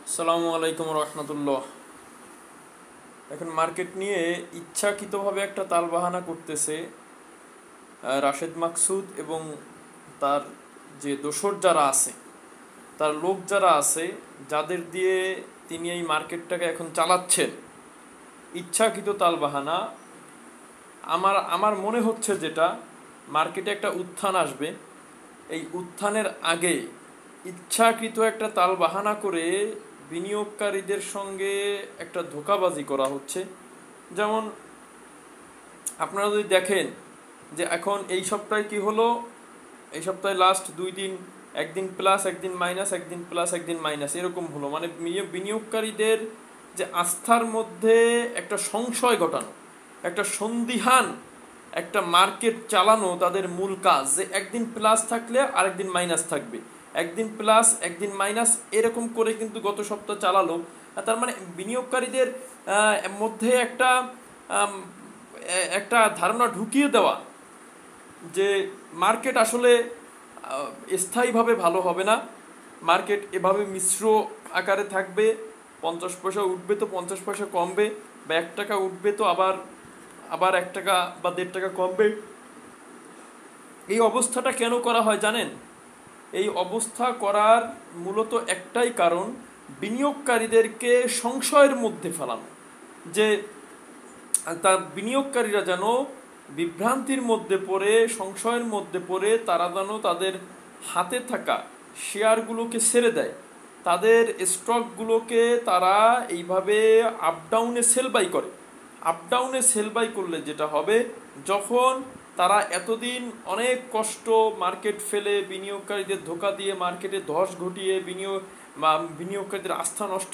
আসসালামু আলাইকুম রহমতুল্লাহ। এখন মার্কেট নিয়ে ইচ্ছাকৃতভাবে একটা তালবাহানা করতেছে রাশেদ মাকসুদ এবং তার যে দোসর যারা আছে, তার লোক যারা আছে, যাদের দিয়ে তিনি এই মার্কেটটাকে এখন চালাচ্ছেন। ইচ্ছাকৃত তালবাহানা। আমার আমার মনে হচ্ছে যেটা, মার্কেটে একটা উত্থান আসবে, এই উত্থানের আগে ইচ্ছাকৃত একটা তালবাহানা করে বিনিয়োগকারীদের সঙ্গে একটা ধোঁকাবাজি করা হচ্ছে। যেমন আপনারা যদি দেখেন যে এখন এই সপ্তাহে কি হলো, এই সপ্তাহে লাস্ট 2 দিন একদিন প্লাস একদিন মাইনাস, একদিন প্লাস একদিন মাইনাস এরকম হলো। মানে বিনিয়োগকারীদের যে আস্থার মধ্যে একটা সংশয় ঘটানো, একটা সন্দিহান, একটা মার্কেট চালানো তাদের মূল কাজ। যে একদিন প্লাস থাকলে আরেকদিন মাইনাস থাকবে, একদিন প্লাস একদিন মাইনাস এরকম করে কিন্তু গত সপ্তাহ চালালো। তার মানে বিনিয়োগকারীদের মধ্যে একটা একটা ধারণা ঢুকিয়ে দেওয়া যে মার্কেট আসলে স্থায়ীভাবে ভালো হবে না, মার্কেট এভাবে মিশ্র আকারে থাকবে। 50 পয়সা উঠবে তো 50 পয়সা কমবে, বা 1 টাকা উঠবে তো আবার আবার 1 টাকা বা 1.5 টাকা কমবে। এই অবস্থাটা কেন করা হয় জানেন? এই অবস্থা করার মূলত একটাই কারণ, বিনিয়োগকারীদেরকে সংশয়ের মধ্যে ফেলানো। যে তার বিনিয়োগকারীরা যেন বিভ্রান্তির মধ্যে পড়ে, সংশয়ের মধ্যে পড়ে তারা যেন তাদের হাতে থাকা শেয়ারগুলোকে ছেড়ে দেয়, তাদের স্টকগুলোকে তারা এইভাবে আপ ডাউনে সেল বাই করে। আপ ডাউনে সেল বাই করলে যেটা হবে, যখন তারা এতদিন অনেক কষ্ট মার্কেট ফেলে বিনিয়োগকারীদের ধোঁকা দিয়ে মার্কেটে ধস ঘটিয়ে বিনিয়োগকারীদের আস্থা নষ্ট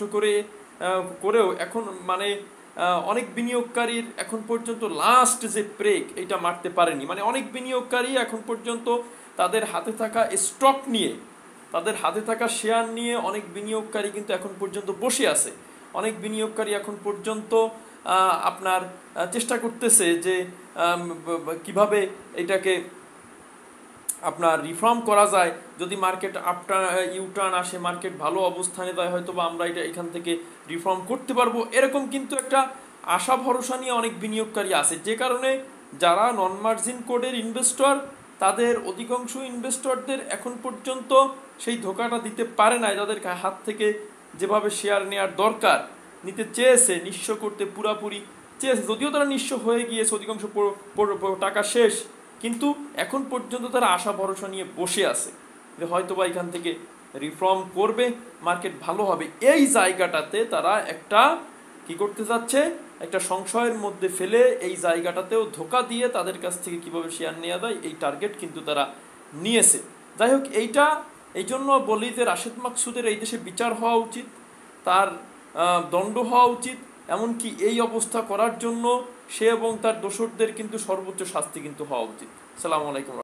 করেও এখন মানে অনেক বিনিয়োগকারীর এখন পর্যন্ত লাস্ট যে ব্রেক এটা মারতে পারেনি। মানে অনেক বিনিয়োগকারী এখন পর্যন্ত তাদের হাতে থাকা স্টক নিয়ে, তাদের হাতে থাকা শেয়ার নিয়ে অনেক বিনিয়োগকারী কিন্তু এখন পর্যন্ত বসে আছে। অনেক বিনিয়োগকারী এখন পর্যন্ত আপনার চেষ্টা করতেছে যে কিভাবে এটাকে আপনার রিফর্ম করা যায়। যদি মার্কেট ইউটার্ন আসে, মার্কেট ভালো অবস্থানে দেয়, হয়তো বা আমরা এটা এখান থেকে রিফর্ম করতে পারবো, এরকম কিন্তু একটা আশা ভরসা নিয়ে অনেক বিনিয়োগকারী আছে। যে কারণে যারা নন মার্জিন কোডের ইনভেস্টর, তাদের অধিকাংশ ইনভেস্টরদের এখন পর্যন্ত সেই ধোকাটা দিতে পারে না। তাদের হাত থেকে যেভাবে শেয়ার নেওয়ার দরকার নিতে চেয়েছে, নিঃস্ব করতে পুরাপুরি চেয়েছে, যদিও তারা নিঃস্ব হয়ে গিয়েছে, অধিকাংশ টাকা শেষ, কিন্তু এখন পর্যন্ত তারা আশা ভরসা নিয়ে বসে আছে যে হয়তো বা এখান থেকে রিফর্ম করবে, মার্কেট ভালো হবে। এই জায়গাটাতে তারা একটা কি করতে যাচ্ছে, একটা সংশয়ের মধ্যে ফেলে এই জায়গাটাতেও ধোকা দিয়ে তাদের কাছ থেকে কিভাবে শেয়ার নেওয়া যায় এই টার্গেট কিন্তু তারা নিয়েছে। যাই হোক, এই জন্য বলি যে রাশেদ মাকসুদের এই দেশে বিচার হওয়া উচিত, তার দণ্ড হওয়া উচিত। এমনকি এই অবস্থা করার জন্য সে এবং তার দোসরদের কিন্তু সর্বোচ্চ শাস্তি কিন্তু হওয়া উচিত। আসসালামু আলাইকুম।